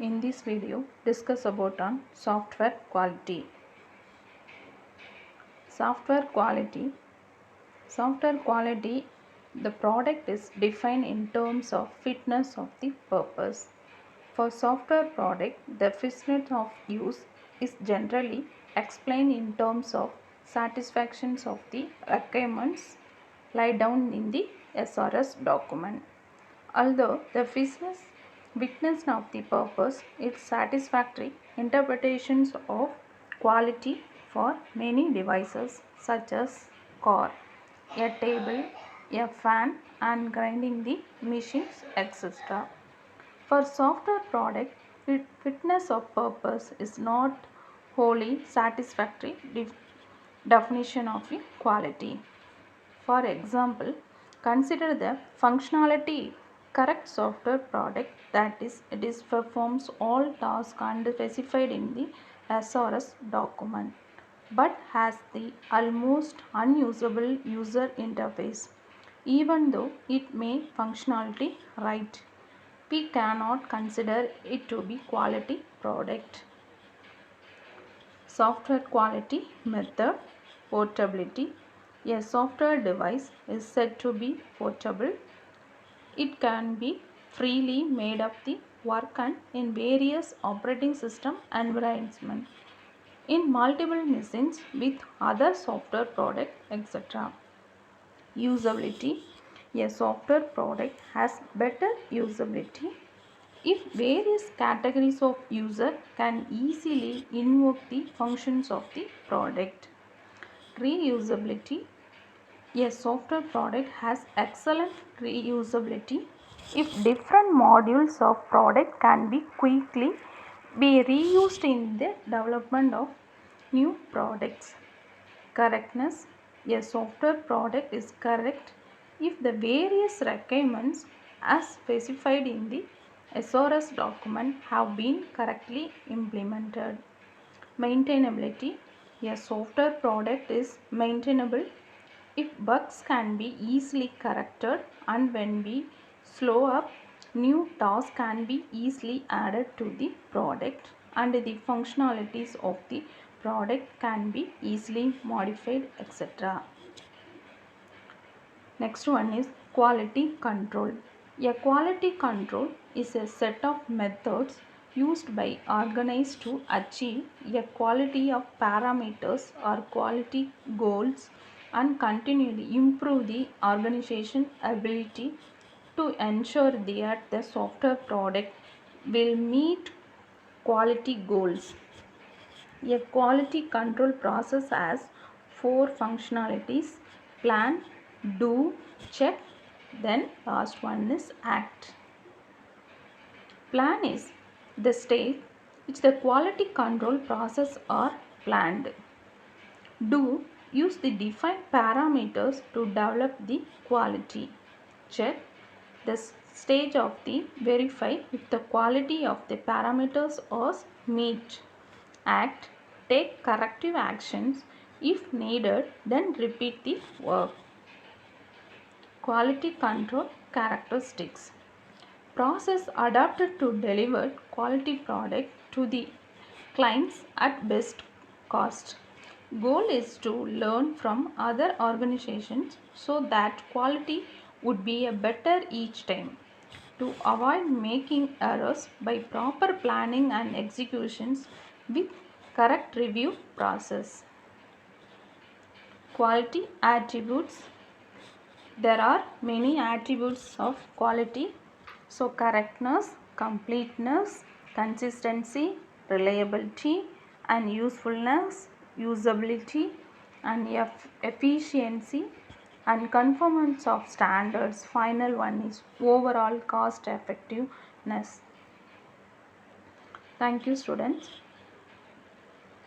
In this video, discuss about on software quality. Software quality. Software quality, the product is defined in terms of fitness of the purpose. For software product, the fitness of use is generally explained in terms of satisfactions of the requirements laid down in the SRS document. Although the fitness of the purpose is satisfactory interpretations of quality for many devices such as car, a table, a fan and grinding the machines, etc. For software product, fitness of purpose is not wholly satisfactory definition of quality. For example, consider the functionality correct software product, that is, it is performs all tasks and specified in the SRS document but has the almost unusable user interface. Even though it may functionality right, we cannot consider it to be quality product. Software quality method. Portability. A software device is said to be portable. It can be freely made of the work and in various operating system environments, in multiple machines with other software product, etc. Usability. A software product has better usability if various categories of user can easily invoke the functions of the product. Reusability. A software product has excellent reusability if different modules of product can be quickly be reused in the development of new products. Correctness. A software product is correct if the various requirements as specified in the SRS document have been correctly implemented. Maintainability. A software product is maintainable if bugs can be easily corrected and when we slow up, new tasks can be easily added to the product and the functionalities of the product can be easily modified, etc. Next one is quality control. A quality control is a set of methods used by organizers to achieve a quality of parameters or quality goals and continually improve the organization ability to ensure that the software product will meet quality goals. A quality control process has four functionalities: plan, do, check, then last one is act. Plan is the stage which the quality control process are planned. Do, use the defined parameters to develop the quality. Check, the stage of the verify if the quality of the parameters is met. Act, take corrective actions if needed, then repeat the work. Quality control characteristics. Process adapted to deliver quality product to the clients at best cost. Goal is to learn from other organizations so that quality would be a better each time. To avoid making errors by proper planning and executions with correct review process. Quality attributes. There are many attributes of quality. So correctness, completeness, consistency, reliability and usefulness, usability and efficiency and conformance of standards. Final one is overall cost effectiveness. Thank you, students.